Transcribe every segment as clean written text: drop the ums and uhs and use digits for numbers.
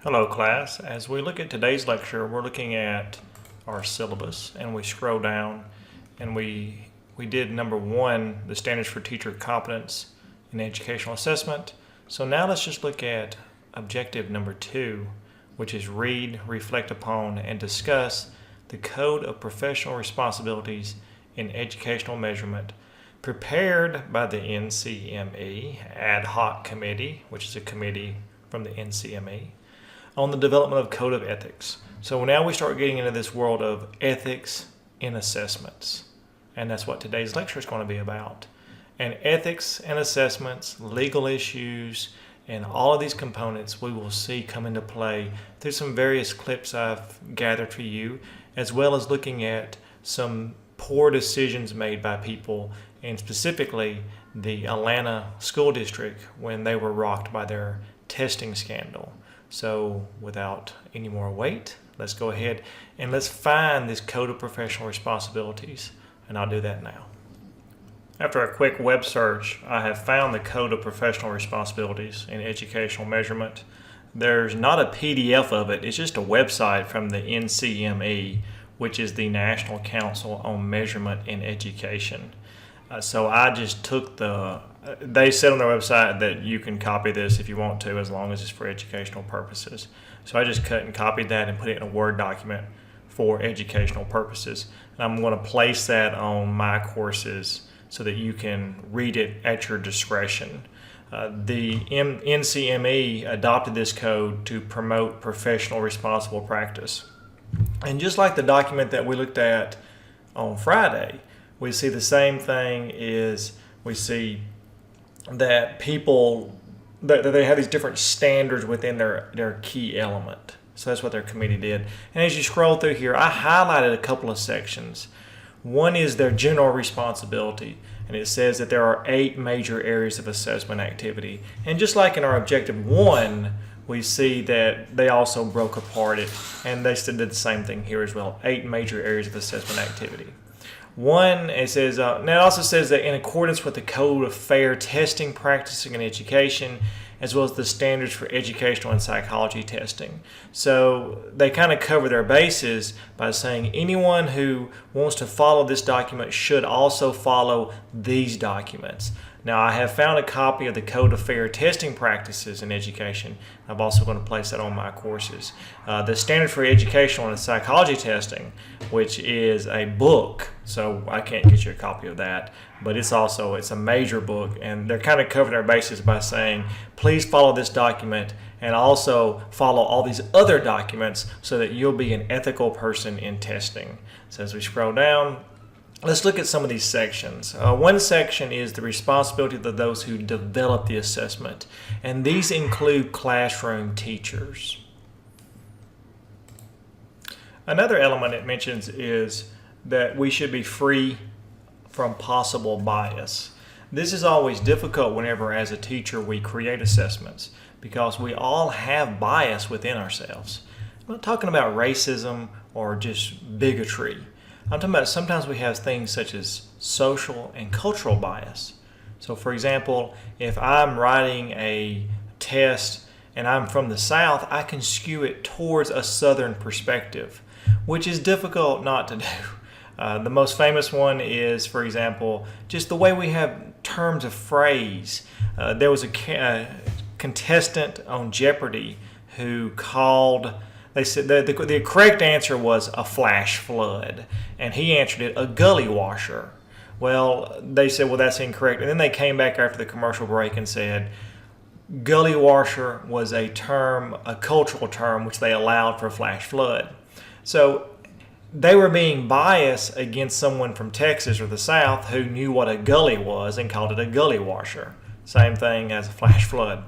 Hello class. As we look at today's lecture, we're looking at our syllabus and we scroll down and we did number 1, the standards for teacher competence in educational assessment. So now let's just look at objective number 2, which is read, reflect upon, and discuss the Code of Professional Responsibilities in Educational Measurement prepared by the NCME Ad Hoc Committee, which is a committee from the NCME, on the development of Code of Ethics. So now we start getting into this world of ethics in assessments. And that's what today's lecture is going to be about. And ethics and assessments, legal issues, and all of these components we will see come into play through some various clips I've gathered for you, as well as looking at some poor decisions made by people, and specifically the Atlanta School District when they were rocked by their testing scandal. So without any more wait, let's go ahead and let's find this Code of Professional Responsibilities, and I'll do that now. After a quick web search, I have found the Code of Professional Responsibilities in Educational Measurement. There's not a PDF of it, it's just a website from the NCME, which is the National Council on Measurement in Education. So I just took they said on their website that you can copy this if you want to, as long as it's for educational purposes. So I just cut and copied that and put it in a Word document for educational purposes. And I'm going to place that on my courses so that you can read it at your discretion. The NCME adopted this code to promote professional responsible practice. And just like the document that we looked at on Friday, we see the same thing is we see that people, that they have these different standards within their key element. So that's what their committee did. And as you scroll through here, I highlighted a couple of sections. One is their general responsibility, and it says that there are 8 major areas of assessment activity. And just like in our objective 1, we see that they also broke apart it, and they did the same thing here as well, 8 major areas of assessment activity. One, it says, now it also says that in accordance with the Code of Fair Testing Practicing in Education, as well as the standards for educational and psychology testing. So they kind of cover their bases by saying anyone who wants to follow this document should also follow these documents. Now, I have found a copy of the Code of Fair Testing Practices in Education. I'm also going to place that on my courses. The Standard for Educational and Psychology Testing, which is a book, so I can't get you a copy of that, but it's a major book, and they're kind of covering their bases by saying, please follow this document and also follow all these other documents so that you'll be an ethical person in testing. So as we scroll down, let's look at some of these sections. One section is the responsibility of those who develop the assessment, and these include classroom teachers. Another element it mentions is that we should be free from possible bias. This is always difficult whenever, as a teacher, we create assessments because we all have bias within ourselves. I'm not talking about racism or just bigotry. I'm talking about sometimes we have things such as social and cultural bias. So for example, if I'm writing a test and I'm from the South, I can skew it towards a Southern perspective, which is difficult not to do. The most famous one is, for example, just the way we have terms of phrase. There was a contestant on Jeopardy who called, they said the correct answer was a flash flood, and he answered it a gully washer. Well, they said, well, that's incorrect. And then they came back after the commercial break and said gully washer was a term, a cultural term, which they allowed for flash flood. So they were being biased against someone from Texas or the South who knew what a gully was and called it a gully washer. Same thing as a flash flood.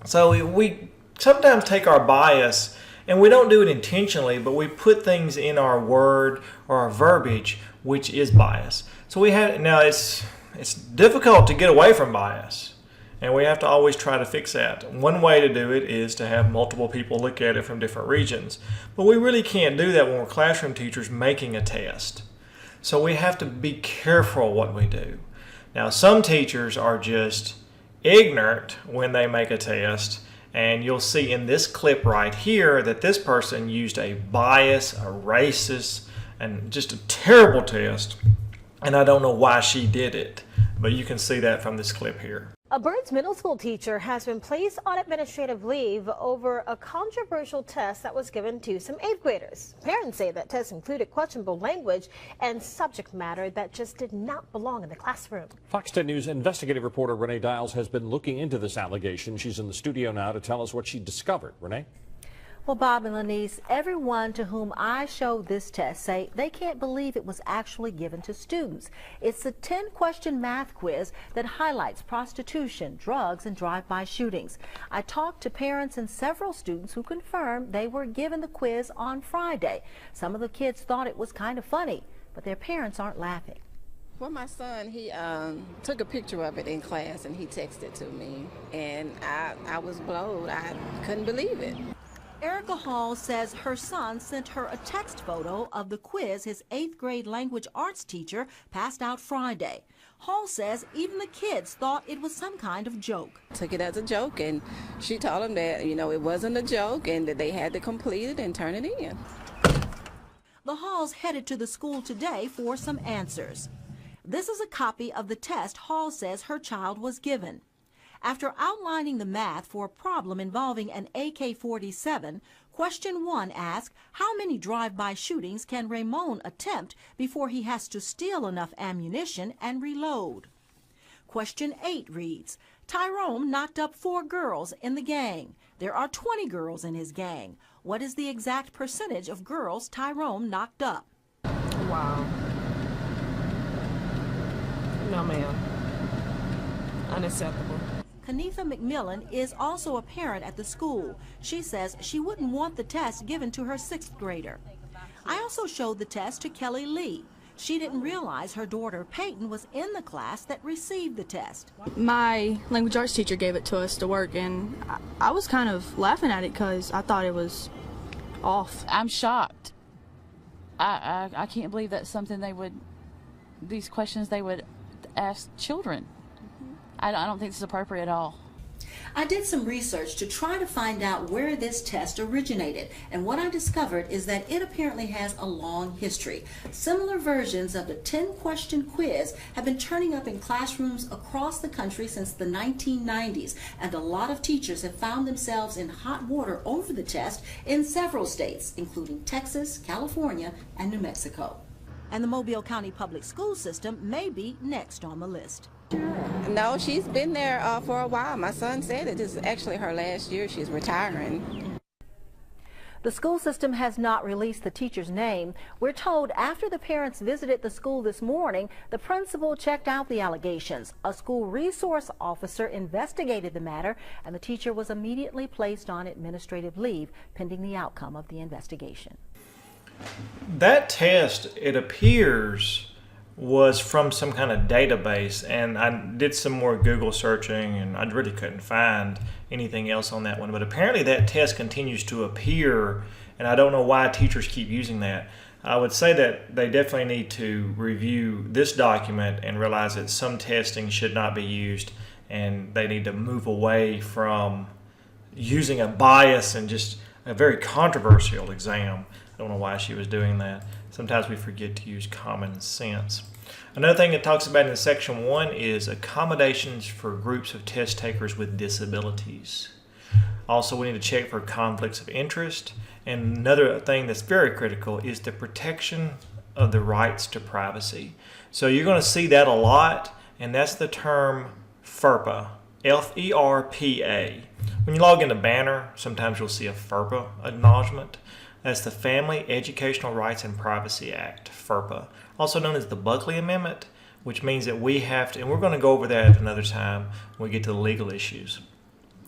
So we sometimes take our bias, and we don't do it intentionally, but we put things in our word or our verbiage which is bias. So it's difficult to get away from bias, and we have to always try to fix that. One way to do it is to have multiple people look at it from different regions, but we really can't do that when we're classroom teachers making a test. So we have to be careful what we do. Now, some teachers are just ignorant when they make a test And you'll see in this clip right here that this person used a bias, a racist, and just a terrible test. And I don't know why she did it, but you can see that from this clip here. A Burns Middle School teacher has been placed on administrative leave over a controversial test that was given to some 8th graders. Parents say that test included questionable language and subject matter that just did not belong in the classroom. Fox 10 News investigative reporter Renee Dials has been looking into this allegation. She's in the studio now to tell us what she discovered. Renee? Well, Bob and Lenise, everyone to whom I showed this test say they can't believe it was actually given to students. It's a 10-question math quiz that highlights prostitution, drugs, and drive-by shootings. I talked to parents and several students who confirmed they were given the quiz on Friday. Some of the kids thought it was kind of funny, but their parents aren't laughing. Well, my son, he took a picture of it in class and he texted it to me, and I was blown. I couldn't believe it. Erica Hall says her son sent her a text photo of the quiz his 8th grade language arts teacher passed out Friday. Hall says even the kids thought it was some kind of joke. Took it as a joke, and she told him that, it wasn't a joke and that they had to complete it and turn it in. The Halls headed to the school today for some answers. This is a copy of the test Hall says her child was given. After outlining the math for a problem involving an AK-47, question 1 asks, how many drive-by shootings can Raymond attempt before he has to steal enough ammunition and reload? Question 8 reads, Tyrone knocked up 4 girls in the gang. There are 20 girls in his gang. What is the exact percentage of girls Tyrone knocked up? Wow. No, ma'am. Unacceptable. Kenitha McMillan is also a parent at the school. She says she wouldn't want the test given to her 6th grader. I also showed the test to Kelly Lee. She didn't realize her daughter Peyton was in the class that received the test. My language arts teacher gave it to us to work, and I was kind of laughing at it because I thought it was off. I'm shocked. I can't believe that's something these questions they would ask children. I don't think this is appropriate at all. I did some research to try to find out where this test originated, and what I discovered is that it apparently has a long history. Similar versions of the 10-question quiz have been turning up in classrooms across the country since the 1990s, and a lot of teachers have found themselves in hot water over the test in several states, including Texas, California, and New Mexico. And the Mobile County Public School System may be next on the list. No, she's been there for a while. My son said it is actually her last year. She's retiring. The school system has not released the teacher's name. We're told after the parents visited the school this morning, the principal checked out the allegations. A school resource officer investigated the matter, and the teacher was immediately placed on administrative leave pending the outcome of the investigation. That test, it appears, was from some kind of database, and I did some more Google searching and I really couldn't find anything else on that one, but apparently that test continues to appear, and I don't know why teachers keep using that. I would say that they definitely need to review this document and realize that some testing should not be used, and they need to move away from using a bias and just a very controversial exam. I don't know why she was doing that. Sometimes we forget to use common sense. Another thing it talks about in section 1 is accommodations for groups of test takers with disabilities. Also, we need to check for conflicts of interest. And another thing that's very critical is the protection of the rights to privacy. So you're going to see that a lot, and that's the term FERPA, F-E-R-P-A. When you log into Banner, sometimes you'll see a FERPA acknowledgement. That's the Family Educational Rights and Privacy Act, FERPA, also known as the Buckley Amendment, which means that we have to, and we're going to go over that another time when we get to the legal issues.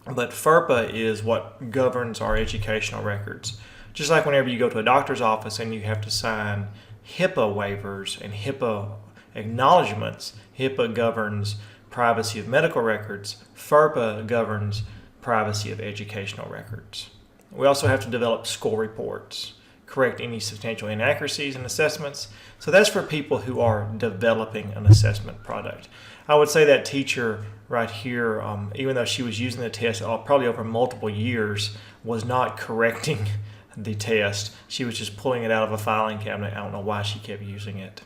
But FERPA is what governs our educational records. Just like whenever you go to a doctor's office and you have to sign HIPAA waivers and HIPAA acknowledgments, HIPAA governs privacy of medical records, FERPA governs privacy of educational records. We also have to develop score reports, correct any substantial inaccuracies in assessments. So that's for people who are developing an assessment product. I would say that teacher right here, even though she was using the test probably over multiple years, was not correcting the test. She was just pulling it out of a filing cabinet. I don't know why she kept using it.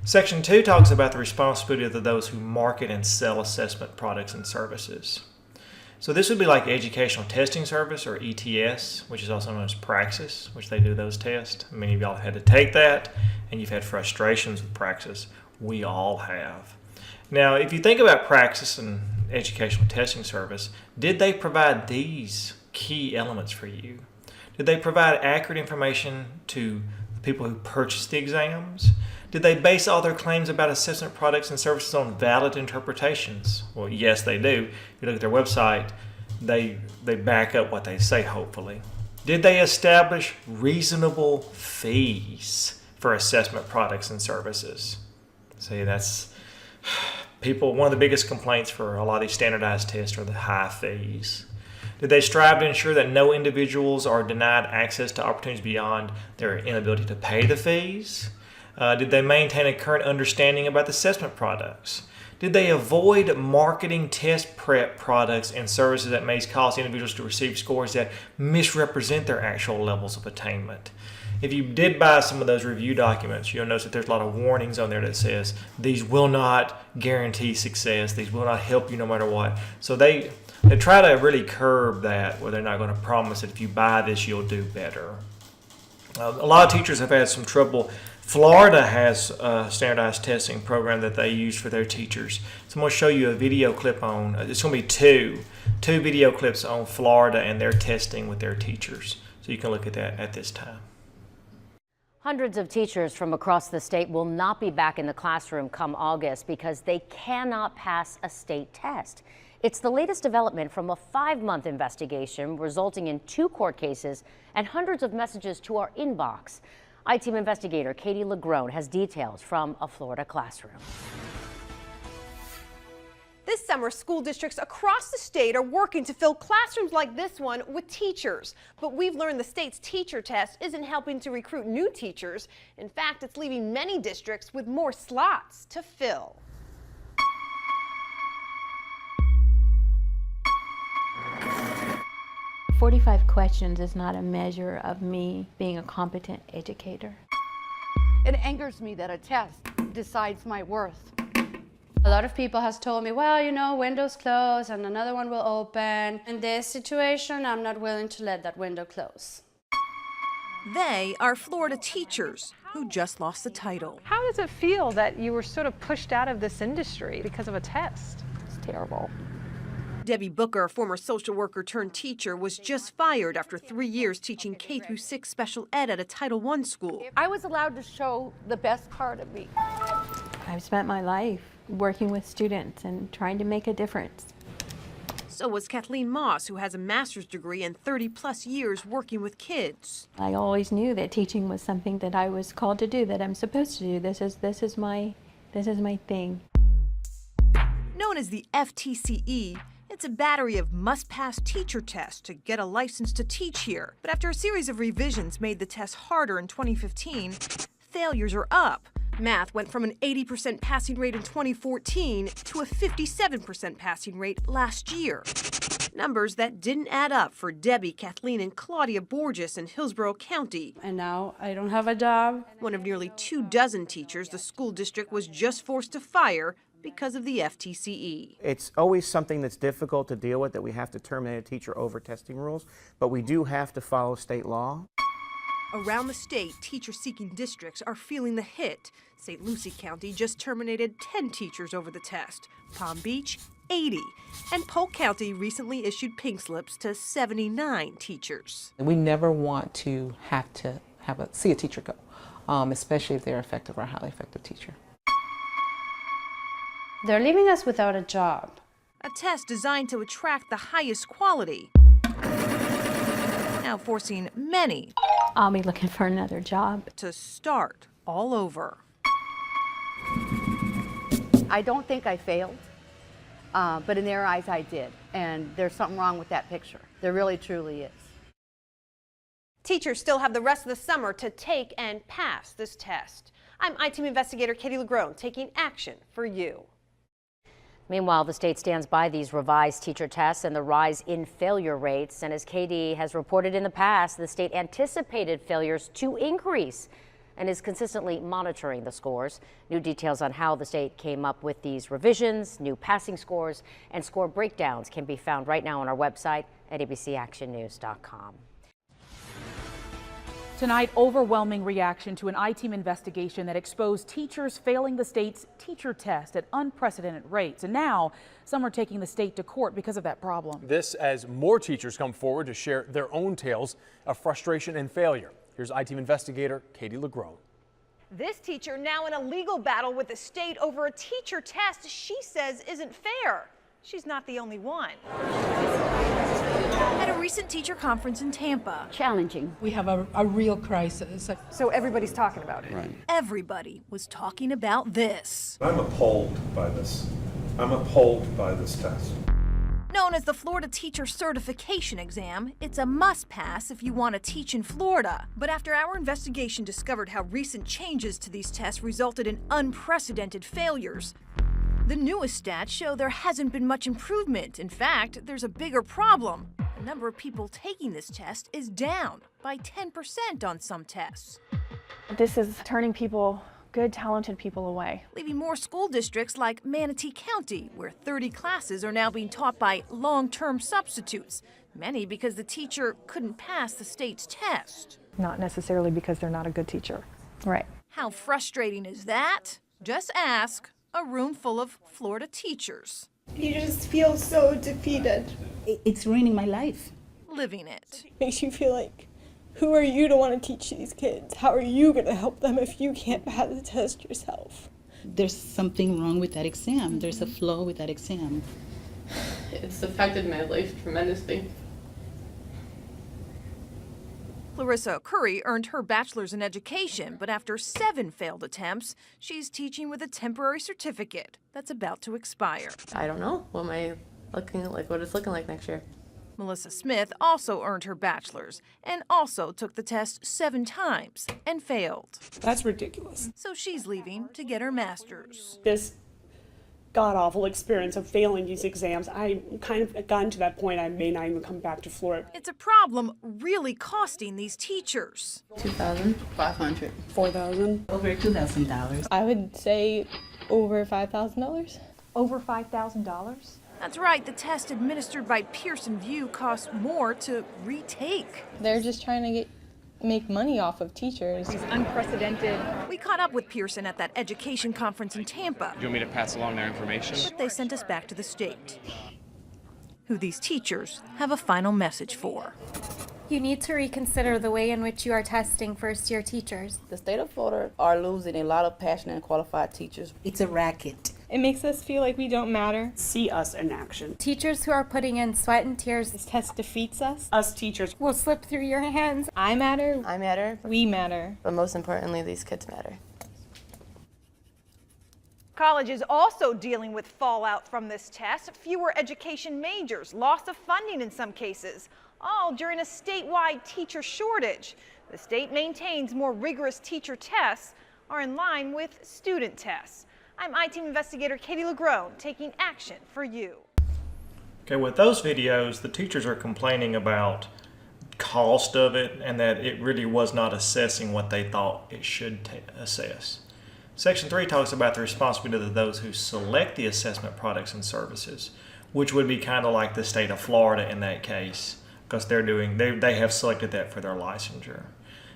Section 2 talks about the responsibility of those who market and sell assessment products and services. So this would be like Educational Testing Service, or ETS, which is also known as Praxis, which they do those tests. Many of y'all have had to take that, and you've had frustrations with Praxis. We all have. Now, if you think about Praxis and Educational Testing Service, did they provide these key elements for you? Did they provide accurate information to the people who purchased the exams? Did they base all their claims about assessment products and services on valid interpretations? Well, yes, they do. If you look at their website, they back up what they say, hopefully. Did they establish reasonable fees for assessment products and services? See, that's one of the biggest complaints for a lot of these standardized tests are the high fees. Did they strive to ensure that no individuals are denied access to opportunities beyond their inability to pay the fees? Did they maintain a current understanding about the assessment products? Did they avoid marketing test prep products and services that may cause individuals to receive scores that misrepresent their actual levels of attainment? If you did buy some of those review documents, you'll notice that there's a lot of warnings on there that says these will not guarantee success, these will not help you no matter what. So they try to really curb that, where they're not going to promise that if you buy this, you'll do better. A lot of teachers have had some trouble. Florida has a standardized testing program that they use for their teachers. So I'm going to show you a video clip on, it's going to be two video clips on Florida and their testing with their teachers. So you can look at that at this time. Hundreds of teachers from across the state will not be back in the classroom come August because they cannot pass a state test. It's the latest development from a 5-month investigation resulting in 2 court cases and hundreds of messages to our inbox. I-Team investigator Katie Lagrone has details from a Florida classroom. This summer, school districts across the state are working to fill classrooms like this one with teachers. But we've learned the state's teacher test isn't helping to recruit new teachers. In fact, it's leaving many districts with more slots to fill. "45 questions is not a measure of me being a competent educator." It angers me that a test decides my worth. A lot of people has told me, well, you know, window's closed and another one will open. In this situation, I'm not willing to let that window close. They are Florida teachers who just lost the title. How does it feel that you were sort of pushed out of this industry because of a test? It's terrible. Debbie Booker, a former social worker turned teacher, was just fired after 3 years teaching K-6 special ed at a Title I school. I was allowed to show the best part of me. I've spent my life working with students and trying to make a difference. So was Kathleen Moss, who has a master's degree and 30-plus years working with kids. I always knew that teaching was something that I was called to do, that I'm supposed to do. This is my thing. Known as the FTCE, it's a battery of must-pass teacher tests to get a license to teach here. But after a series of revisions made the test harder in 2015, failures are up. Math went from an 80% passing rate in 2014 to a 57% passing rate last year. Numbers that didn't add up for Debbie, Kathleen, and Claudia Borges in Hillsborough County. And now I don't have a job. One of nearly 24 teachers the school district was just forced to fire because of the FTCE. It's always something that's difficult to deal with, that we have to terminate a teacher over testing rules, but we do have to follow state law. Around the state, teacher-seeking districts are feeling the hit. St. Lucie County just terminated 10 teachers over the test. Palm Beach, 80. And Polk County recently issued pink slips to 79 teachers. We never want to have to see a teacher go, especially if they're effective or a highly effective teacher. They're leaving us without a job. A test designed to attract the highest quality. Now forcing many I'll be looking for another job. to start all over. I don't think I failed, but in their eyes I did. And there's something wrong with that picture. There really, truly is. Teachers still have the rest of the summer to take and pass this test. I'm I-Team investigator Katie LaGrone taking action for you. Meanwhile, the state stands by these revised teacher tests and the rise in failure rates. And as Katie has reported in the past, the state anticipated failures to increase and is consistently monitoring the scores. New details on how the state came up with these revisions, new passing scores, and score breakdowns can be found right now on our website at abcactionnews.com. Tonight, overwhelming reaction to an I-Team investigation that exposed teachers failing the state's teacher test at unprecedented rates. And now some are taking the state to court because of that problem. This as more teachers come forward to share their own tales of frustration and failure. Here's I-Team investigator Katie LaGrone. This teacher now in a legal battle with the state over a teacher test she says isn't fair. She's not the only one. At a recent teacher conference in Tampa. Challenging. We have a real crisis. So everybody's talking about it. Right. Everybody was talking about this. I'm appalled by this. I'm appalled by this test. Known as the Florida Teacher Certification Exam, it's a must-pass if you want to teach in Florida. But after our investigation discovered how recent changes to these tests resulted in unprecedented failures, the newest stats show there hasn't been much improvement. In fact, there's a bigger problem. The number of people taking this test is down by 10% on some tests. This is turning people, good, talented people away. Leaving more school districts like Manatee County, where 30 classes are now being taught by long-term substitutes, many because the teacher couldn't pass the state's test. Not necessarily because they're not a good teacher. Right. How frustrating is that? Just ask a room full of Florida teachers. You just feel so defeated. It's ruining my life. Living it. Makes you feel like, who are you to want to teach these kids? How are you going to help them if you can't pass the test yourself? There's something wrong with that exam. There's a flaw with that exam. It's affected my life tremendously. Larissa Curry earned her bachelor's in education, but after 7 failed attempts, she's teaching with a temporary certificate that's about to expire. I don't know. What am I looking like? What it's looking like next year? Melissa Smith also earned her bachelor's and also took the test 7 times and failed. That's ridiculous. So she's leaving to get her master's. This god-awful experience of failing these exams, I kind of gotten to that point I may not even come back to Florida. It's a problem really costing these teachers. $2,500. $4,000. Over $2,000. I would say over $5,000. Over $5,000? That's right, the test administered by Pearson VUE costs more to retake. They're just trying to make money off of teachers. These unprecedented. We caught up with Pearson at that education conference in Tampa. Do you want me to pass along their information? But they sent us back to the state, who these teachers have a final message for. You need to reconsider the way in which you are testing first-year teachers. The state of Florida are losing a lot of passionate and qualified teachers. It's a racket. It makes us feel like we don't matter. See us in action. Teachers who are putting in sweat and tears. This test defeats us. Us teachers will slip through your hands. I matter. I matter. We matter. But most importantly, these kids matter. College is also dealing with fallout from this test. Fewer education majors, loss of funding in some cases, all during a statewide teacher shortage. The state maintains more rigorous teacher tests are in line with student tests. I'm I-Team investigator Katie LaGrone taking action for you. Okay, with those videos, the teachers are complaining about cost of it and that it really was not assessing what they thought it should assess. Section 3 talks about the responsibility of those who select the assessment products and services, which would be kind of like the state of Florida in that case, because they have selected that for their licensure.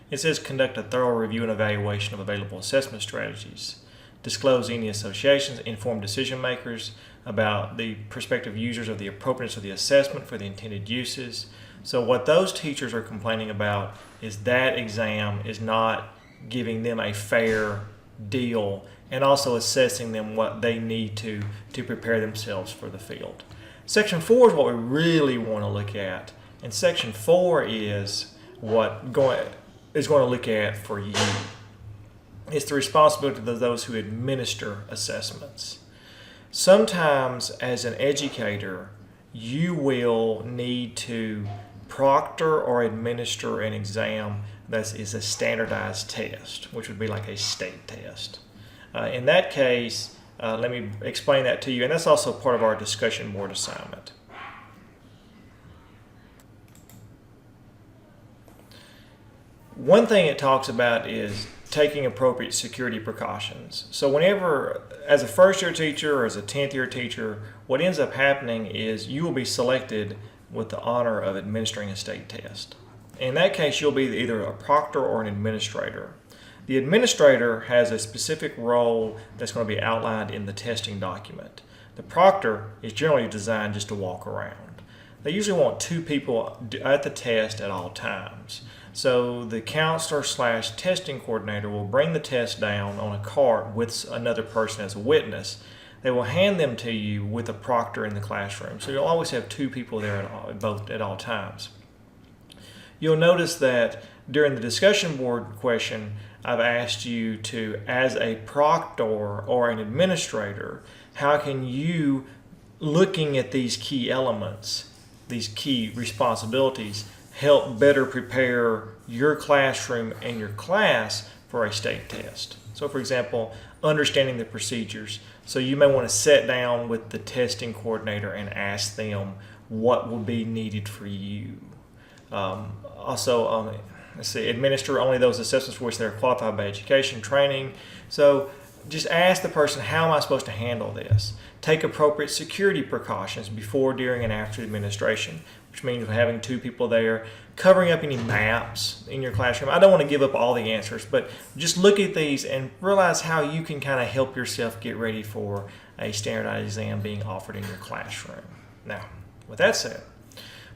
It says conduct a thorough review and evaluation of available assessment strategies. Disclose any associations, inform decision makers about the prospective users of the appropriateness of the assessment for the intended uses. So what those teachers are complaining about is that exam is not giving them a fair deal and also assessing them what they need to prepare themselves for the field. Section 4 is what we really want to look at, and Section 4 is what is going to look at for you. It's the responsibility of those who administer assessments. Sometimes as an educator, you will need to proctor or administer an exam that is a standardized test, which would be like a state test. In that case, let me explain that to you, and that's also part of our discussion board assignment. One thing it talks about is taking appropriate security precautions. So whenever, as a first-year teacher or as a 10th-year teacher, what ends up happening is you will be selected with the honor of administering a state test. In that case, you'll be either a proctor or an administrator. The administrator has a specific role that's going to be outlined in the testing document. The proctor is generally designed just to walk around. They usually want 2 people at the test at all times. So the counselor/testing coordinator will bring the test down on a cart with another person as a witness. They will hand them to you with a proctor in the classroom. So you'll always have 2 people there at all times. You'll notice that during the discussion board question, I've asked you to, as a proctor or an administrator, how can you, looking at these key elements, these key responsibilities, help better prepare your classroom and your class for a state test. So for example, understanding the procedures. So you may want to sit down with the testing coordinator and ask them what will be needed for you. Let's see, administer only those assessments for which they're qualified by education, training. So just ask the person, how am I supposed to handle this? Take appropriate security precautions before, during, and after administration, which means having 2 people there, covering up any maps in your classroom. I don't want to give up all the answers, but just look at these and realize how you can kind of help yourself get ready for a standardized exam being offered in your classroom. Now, with that said,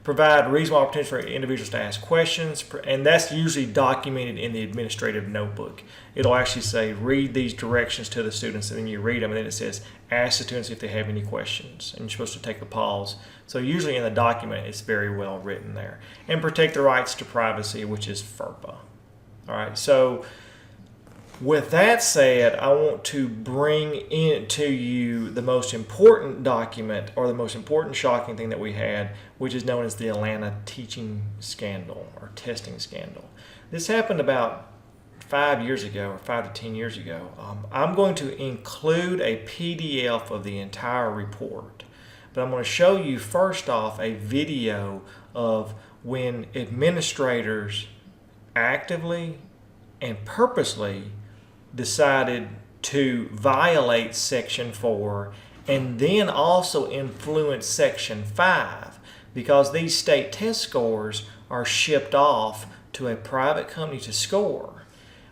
provide reasonable opportunities for individuals to ask questions, and that's usually documented in the administrative notebook. It'll actually say, read these directions to the students, and then you read them, and then it says, ask the students if they have any questions, and you're supposed to take a pause. So usually in the document, it's very well written there. And protect the rights to privacy, which is FERPA. All right, so with that said, I want to bring into you the most important document, or the most important shocking thing that we had, which is known as the Atlanta teaching scandal or testing scandal. This happened about 5 years ago, or 5 to 10 years ago. I'm going to include a PDF of the entire report, but I'm going to show you first off a video of when administrators actively and purposely decided to violate Section 4 and then also influence Section 5, because these state test scores are shipped off to a private company to score.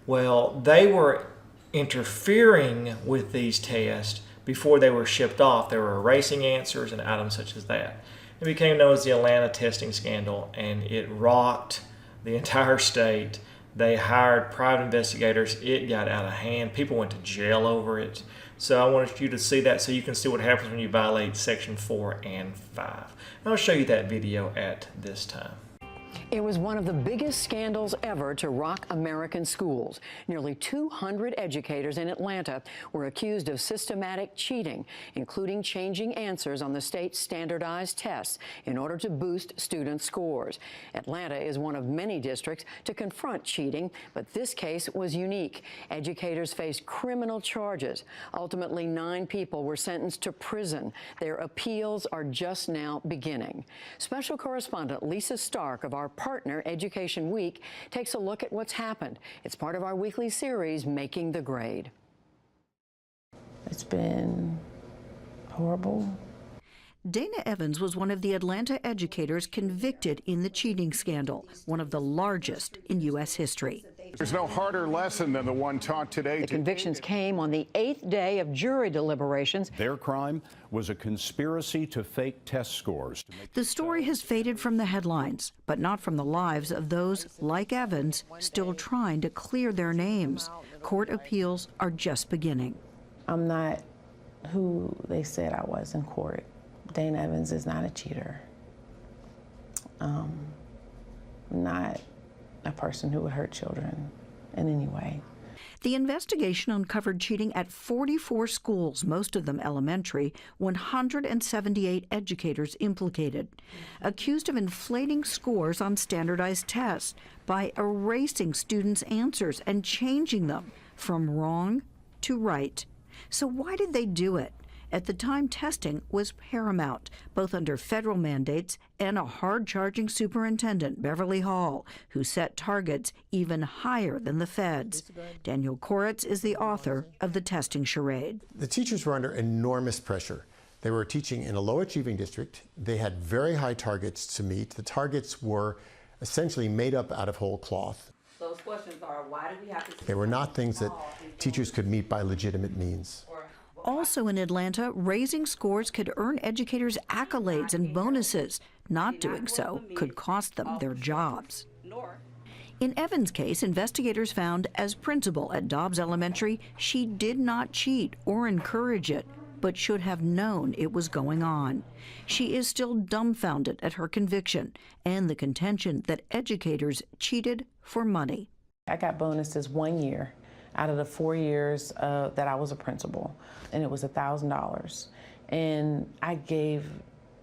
Well, they were interfering with these tests before they were shipped off. They were erasing answers and items such as that. It became known as the Atlanta testing scandal, and it rocked the entire state. They hired private investigators. It got out of hand. People went to jail over it. So I wanted you to see that so you can see what happens when you violate Section 4 and 5. And I'll show you that video at this time. It was one of the biggest scandals ever to rock American schools. Nearly 200 educators in Atlanta were accused of systematic cheating, including changing answers on the state's standardized tests in order to boost student scores. Atlanta is one of many districts to confront cheating, but this case was unique. Educators faced criminal charges. Ultimately, 9 people were sentenced to prison. Their appeals are just now beginning. Special correspondent Lisa Stark of our partner, Education Week, takes a look at what's happened. It's part of our weekly series, Making the Grade. It's been horrible. Dana Evans was one of the Atlanta educators convicted in the cheating scandal, one of the largest in U.S. history. There's no harder lesson than the one taught today. The convictions came on the 8th day of jury deliberations. Their crime was a conspiracy to fake test scores. The story has faded from the headlines, but not from the lives of those, like Evans, still trying to clear their names. Court appeals are just beginning. I'm not who they said I was in court. Dana Evans is not a cheater. Not a person who would hurt children in any way. The investigation uncovered cheating at 44 schools, most of them elementary, 178 educators implicated, accused of inflating scores on standardized tests by erasing students' answers and changing them from wrong to right. So why did they do it? At the time, testing was paramount, both under federal mandates and a hard-charging superintendent, Beverly Hall, who set targets even higher than the feds. Daniel Koretz is the author of The Testing Charade. The teachers were under enormous pressure. They were teaching in a low-achieving district. They had very high targets to meet. The targets were essentially made up out of whole cloth. Those questions are, why do we have to... They were not things that teachers could meet by legitimate means. Also in Atlanta, raising scores could earn educators accolades and bonuses. Not doing so could cost them their jobs. In Evans' case, investigators found as principal at Dobbs Elementary, she did not cheat or encourage it, but should have known it was going on. She is still dumbfounded at her conviction and the contention that educators cheated for money. I got bonuses 1 year out of the 4 years that I was a principal, and it was $1,000. And I gave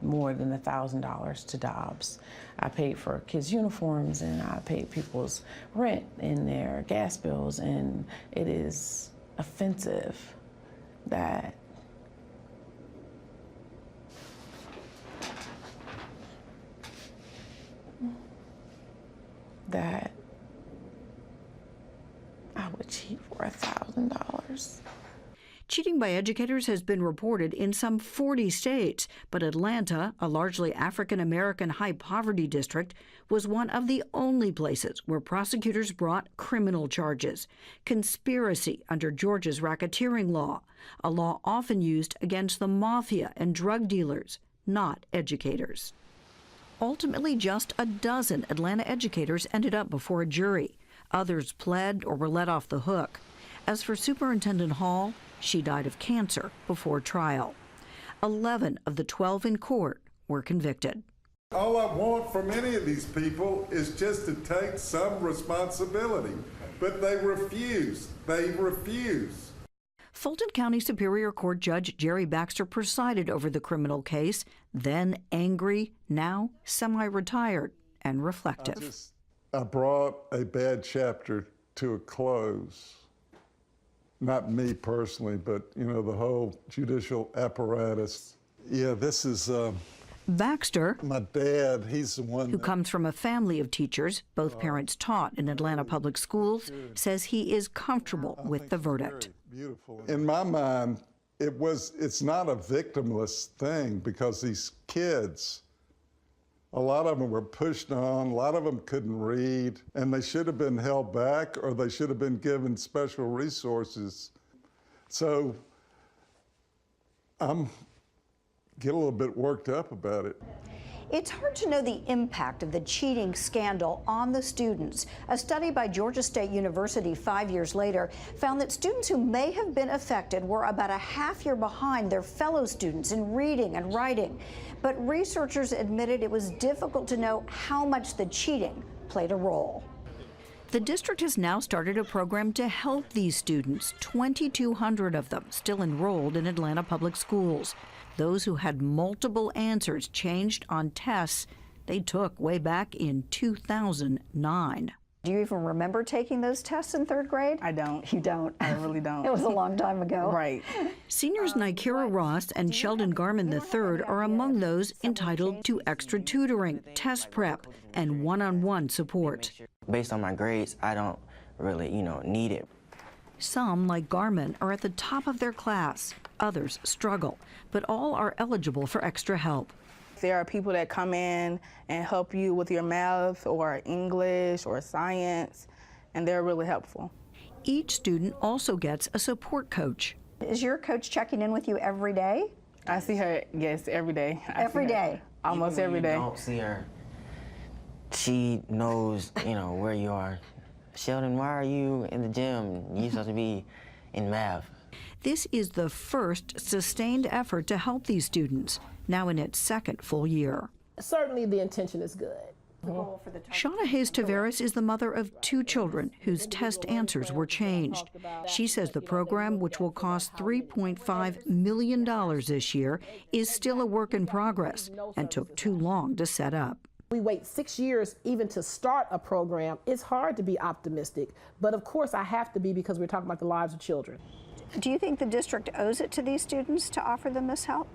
more than $1,000 to Dobbs. I paid for kids' uniforms, and I paid people's rent and their gas bills, and it is offensive that I would cheat for $1,000. Cheating by educators has been reported in some 40 states, but Atlanta, a largely African-American high-poverty district, was one of the only places where prosecutors brought criminal charges. Conspiracy under Georgia's racketeering law, a law often used against the mafia and drug dealers, not educators. Ultimately, just a dozen Atlanta educators ended up before a jury. Others pled or were let off the hook. As for Superintendent Hall, she died of cancer before trial. 11 of the 12 in court were convicted. All I want from any of these people is just to take some responsibility, but they refuse. They refuse. Fulton County Superior Court Judge Jerry Baxter presided over the criminal case, then angry, now semi-retired and reflective. I brought a bad chapter to a close. Not me personally, but, you know, the whole judicial apparatus. Yeah, this is Baxter, my dad. He's the one who comes from a family of teachers, both parents taught in Atlanta public schools, says he is comfortable with the verdict. Beautiful. In my mind, it's not a victimless thing, because these kids, a lot of them were pushed on, a lot of them couldn't read, and they should have been held back, or they should have been given special resources. So I'm get a little bit worked up about it. It's hard to know the impact of the cheating scandal on the students. A study by Georgia State University 5 years later found that students who may have been affected were about a half year behind their fellow students in reading and writing. But researchers admitted it was difficult to know how much the cheating played a role. The district has now started a program to help these students, 2,200 of them still enrolled in Atlanta public schools. Those who had multiple answers changed on tests they took way back in 2009. Do you even remember taking those tests in third grade? I don't. You don't? I really don't. It was a long time ago. Right. Seniors Nikira Ross and Sheldon Garman III are among those entitled to extra tutoring, test prep, and one-on-one support. Based on my grades, I don't really, need it. Some, like Garman, are at the top of their class. Others struggle, but all are eligible for extra help. There are people that come in and help you with your math or English or science, and they're really helpful. Each student also gets a support coach. Is your coach checking in with you every day? I see her, yes, every day. Every day? Almost every day. Even when you don't see her, she knows, where you are. Sheldon, why are you in the gym? You're supposed to be in math. This is the first sustained effort to help these students, now in its second full year. Certainly the intention is good. Shauna Hayes Taveras is the mother of 2 children whose test answers were changed. She says the program, which will cost $3.5 million this year, is still a work in progress and took too long to set up. We wait 6 years even to start a program. It's hard to be optimistic, but of course I have to be because we're talking about the lives of children. Do you think the district owes it to these students to offer them this help?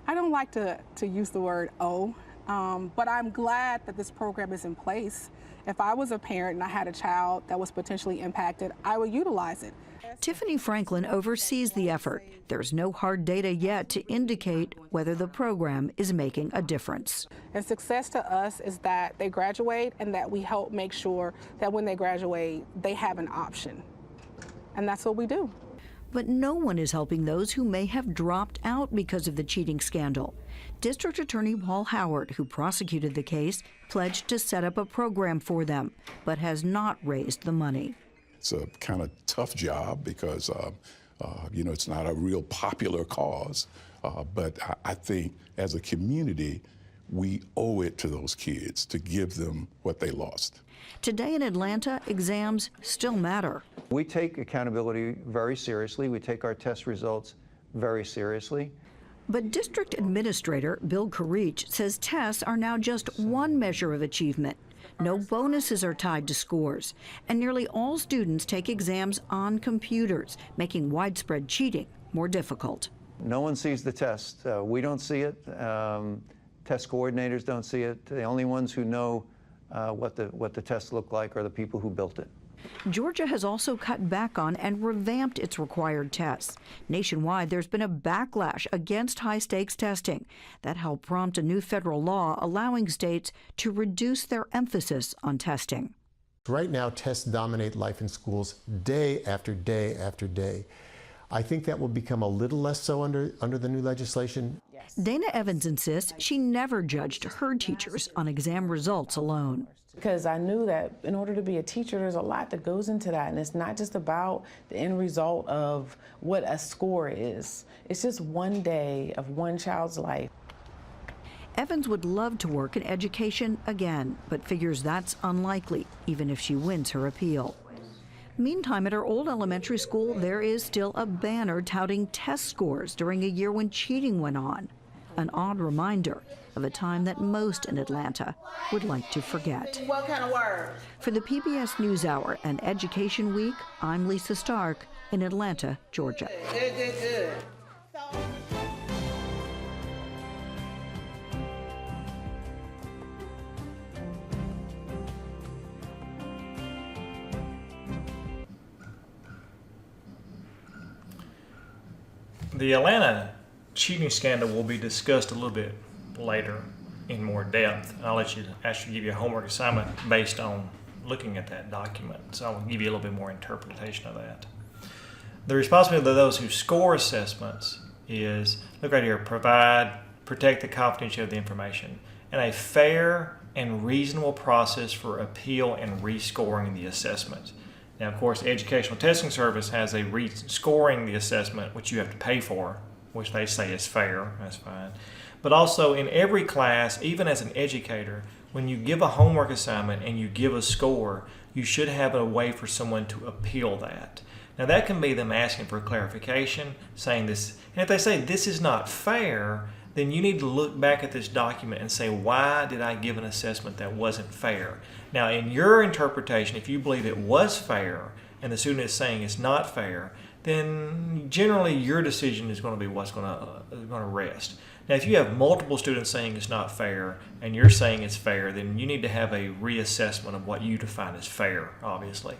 I don't like to use the word owe. But I'm glad that this program is in place. If I was a parent and I had a child that was potentially impacted, I would utilize it. Tiffany Franklin oversees the effort. There's no hard data yet to indicate whether the program is making a difference. And success to us is that they graduate and that we help make sure that when they graduate, they have an option. And that's what we do. But no one is helping those who may have dropped out because of the cheating scandal. District Attorney Paul Howard, who prosecuted the case, pledged to set up a program for them, but has not raised the money. It's a kind of tough job because, it's not a real popular cause. But I think as a community, we owe it to those kids to give them what they lost. Today in Atlanta, exams still matter. We take accountability very seriously. We take our test results very seriously. But District Administrator Bill Karich says tests are now just one measure of achievement. No bonuses are tied to scores, and nearly all students take exams on computers, making widespread cheating more difficult. No one sees the test. We don't see it. Test coordinators don't see it. The only ones who know what the tests look like are the people who built it. Georgia has also cut back on and revamped its required tests. Nationwide, there's been a backlash against high-stakes testing. That helped prompt a new federal law allowing states to reduce their emphasis on testing. Right now, tests dominate life in schools day after day after day. I think that will become a little less so under the new legislation. Dana Evans insists she never judged her teachers on exam results alone. Because I knew that in order to be a teacher, there's a lot that goes into that. And it's not just about the end result of what a score is. It's just one day of one child's life. Evans would love to work in education again, but figures that's unlikely, even if she wins her appeal. Meantime, at her old elementary school, there is still a banner touting test scores during a year when cheating went on. An odd reminder of a time that most in Atlanta would like to forget. What kind of word? For the PBS NewsHour and Education Week, I'm Lisa Stark in Atlanta, Georgia. Good. The Atlanta cheating scandal will be discussed a little bit later in more depth. I'll let you actually give you a homework assignment based on looking at that document. So I'll give you a little bit more interpretation of that. The responsibility of those who score assessments is, look right here, protect the confidentiality of the information, and a fair and reasonable process for appeal and rescoring the assessment. Now, of course, the Educational Testing Service has a rescoring the assessment, which you have to pay for, which they say is fair. That's fine. But also in every class, even as an educator, when you give a homework assignment and you give a score, you should have a way for someone to appeal that. Now, that can be them asking for clarification, saying this, and if they say this is not fair, then you need to look back at this document and say, why did I give an assessment that wasn't fair? Now, in your interpretation, if you believe it was fair and the student is saying it's not fair, then generally your decision is going to be what's going to rest. Now, if you have multiple students saying it's not fair and you're saying it's fair, then you need to have a reassessment of what you define as fair, obviously.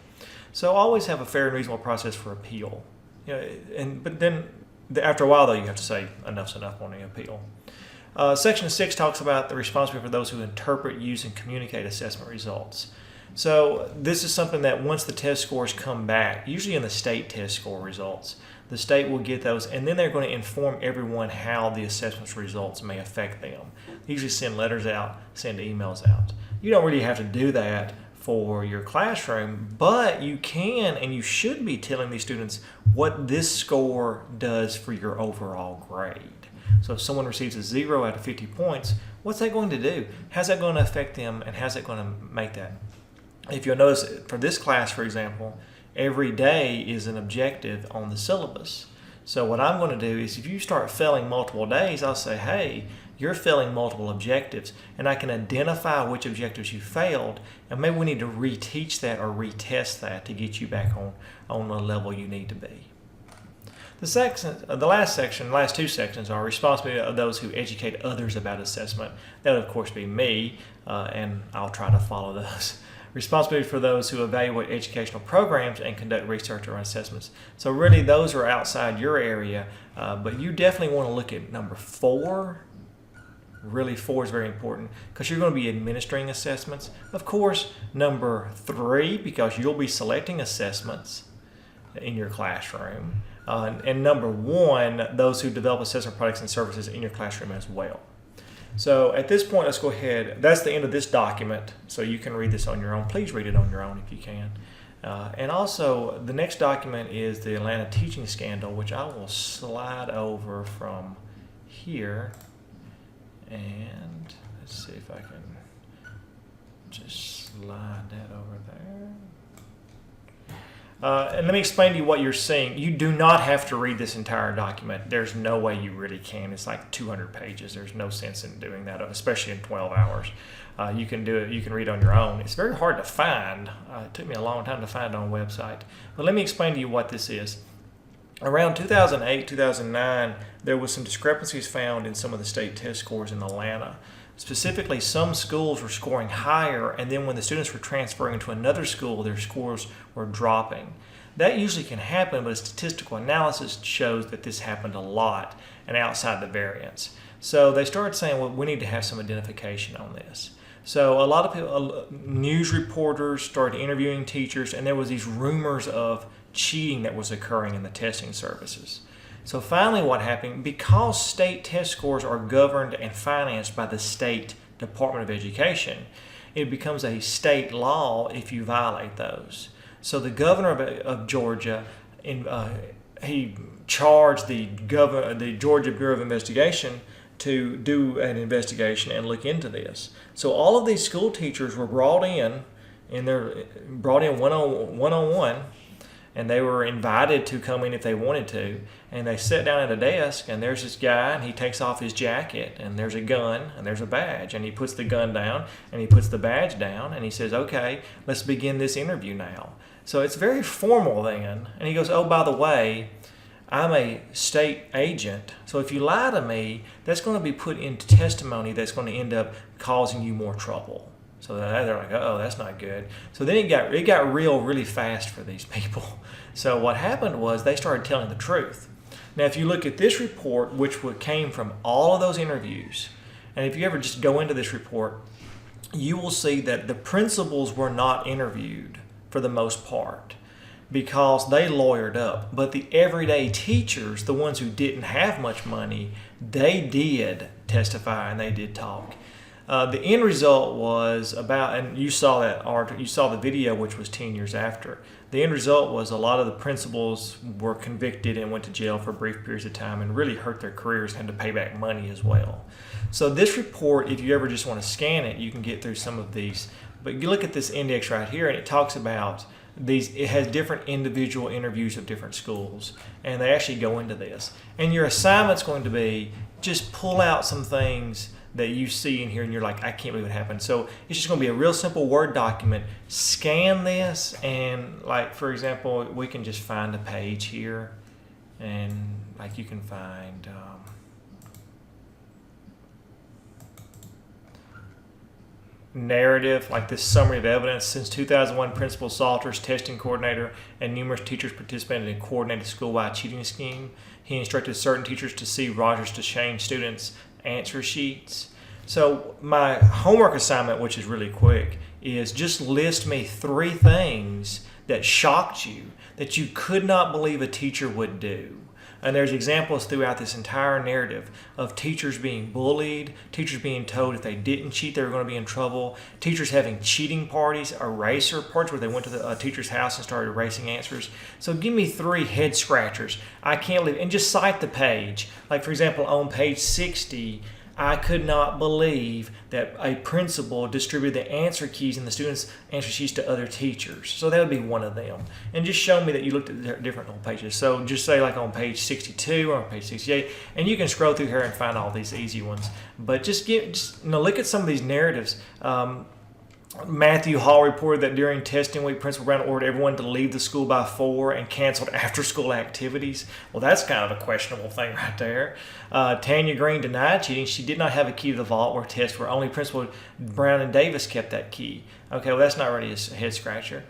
So always have a fair and reasonable process for appeal. But then after a while, though, you have to say enough's enough on the appeal. Section 6 talks about the responsibility for those who interpret, use, and communicate assessment results. So this is something that once the test scores come back, usually in the state test score results, the state will get those, and then they're going to inform everyone how the assessment results may affect them. They usually send letters out, send emails out. You don't really have to do that for your classroom, but you can and you should be telling these students what this score does for your overall grade. So if someone receives a 0 out of 50 points, what's that going to do? How's that going to affect them, and how's that going to make that? If you'll notice, for this class, for example, every day is an objective on the syllabus. So what I'm going to do is, if you start failing multiple days, I'll say, hey, you're failing multiple objectives, and I can identify which objectives you failed, and maybe we need to reteach that or retest that to get you back on the level you need to be. The last two sections are responsibility of those who educate others about assessment. That would, of course, be me, and I'll try to follow those. Responsibility for those who evaluate educational programs and conduct research or assessments. So really, those are outside your area, but you definitely want to look at number 4. Really, 4 is very important because you're going to be administering assessments. Of course, number 3, because you'll be selecting assessments in your classroom. And number 1, those who develop assessment products and services in your classroom as well. So at this point, let's go ahead. That's the end of this document, so you can read this on your own. Please read it on your own if you can. And also, the next document is the Atlanta teaching scandal, which I will slide over from here. And let's see if I can just slide that over there. And let me explain to you what you're seeing. You do not have to read this entire document. There's no way you really can. It's like 200 pages. There's no sense in doing that, especially in 12 hours. You can do it. You can read on your own. It's very hard to find. It took me a long time to find it on a website. But let me explain to you what this is. Around 2008, 2009, there was some discrepancies found in some of the state test scores in Atlanta. Specifically, some schools were scoring higher, and then when the students were transferring to another school, their scores were dropping. That usually can happen, but statistical analysis shows that this happened a lot and outside the variance. So they started saying, well, we need to have some identification on this. So a lot of people, news reporters started interviewing teachers, and there was these rumors of cheating that was occurring in the testing services. So finally what happened, because state test scores are governed and financed by the state Department of Education, it becomes a state law if you violate those. So the governor of Georgia, he charged the Georgia Bureau of Investigation to do an investigation and look into this. So all of these school teachers were brought in one-on-one, and they were invited to come in if they wanted to. And they sat down at a desk, and there's this guy, and he takes off his jacket, and there's a gun, and there's a badge. And he puts the gun down, and he puts the badge down, and he says, okay, let's begin this interview now. So it's very formal then. And he goes, oh, by the way, I'm a state agent, so if you lie to me, that's going to be put into testimony that's going to end up causing you more trouble. So they're like, oh, that's not good. So then it got real really fast for these people. So what happened was they started telling the truth. Now, if you look at this report, which came from all of those interviews, and if you ever just go into this report, you will see that the principals were not interviewed for the most part because they lawyered up. But the everyday teachers, the ones who didn't have much money, they did testify and they did talk. The end result was and you saw the video, which was 10 years after. The end result was a lot of the principals were convicted and went to jail for brief periods of time and really hurt their careers and had to pay back money as well. So this report, if you ever just want to scan it, you can get through some of these. But you look at this index right here, and it talks about it has different individual interviews of different schools, and they actually go into this. And your assignment's going to be just pull out some things that you see in here and you're like, I can't believe it happened. So it's just going to be a real simple Word document. Scan this, and like, for example, we can just find a page here, and like you can find narrative, like this summary of evidence. Since 2001, Principal Salters, testing coordinator, and numerous teachers participated in a coordinated school-wide cheating scheme. He instructed certain teachers to see Rogers DeShane students' answer sheets. So my homework assignment, which is really quick, is just list me 3 things that shocked you, that you could not believe a teacher would do. And there's examples throughout this entire narrative of teachers being bullied, teachers being told if they didn't cheat they were going to be in trouble, teachers having cheating parties, eraser parties where they went to the teacher's house and started erasing answers. So give me 3 head scratchers. I can't believe, and just cite the page. Like for example, on page 60, I could not believe that a principal distributed the answer keys in the students' answer sheets to other teachers. So that would be one of them. And just show me that you looked at different little pages. So just say like on page 62 or on page 68, and you can scroll through here and find all these easy ones. But just look at some of these narratives. Matthew Hall reported that during testing week, Principal Brown ordered everyone to leave the school by 4 and canceled after-school activities. Well, that's kind of a questionable thing right there. Tanya Green denied cheating. She did not have a key to the vault where tests were. Only Principal Brown and Davis kept that key. Okay, well, that's not really a head-scratcher.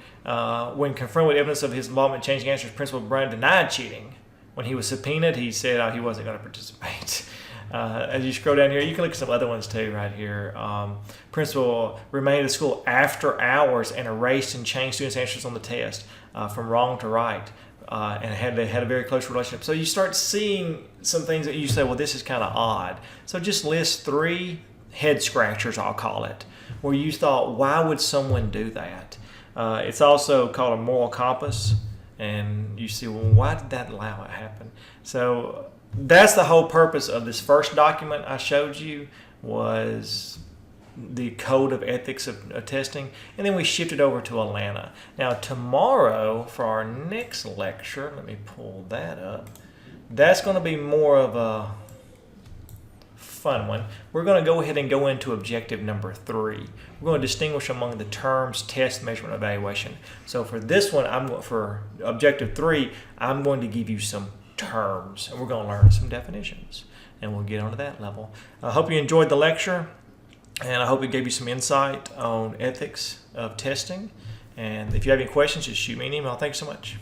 When confronted with evidence of his involvement in changing answers, Principal Brown denied cheating. When he was subpoenaed, he said he wasn't going to participate. As you scroll down here, you can look at some other ones too right here. Principal remained at school after hours and erased and changed students' answers on the test from wrong to right. And they had a very close relationship. So you start seeing some things that you say, well, this is kind of odd. So just list 3 head scratchers, I'll call it, where you thought, why would someone do that? It's also called a moral compass. And you see, well, why did that allow it to happen? So that's the whole purpose of this first document I showed you, was the code of ethics of testing, and then we shifted over to Atlanta. Now tomorrow for our next lecture, let me pull that up, that's going to be more of a fun one. We're going to go ahead and go into objective number 3. We're going to distinguish among the terms test, measurement, evaluation. So for this one, for objective 3, I'm going to give you some terms, and we're going to learn some definitions, and we'll get onto that level. I hope you enjoyed the lecture, and I hope it gave you some insight on ethics of testing. And if you have any questions, just shoot me an email. Thanks so much.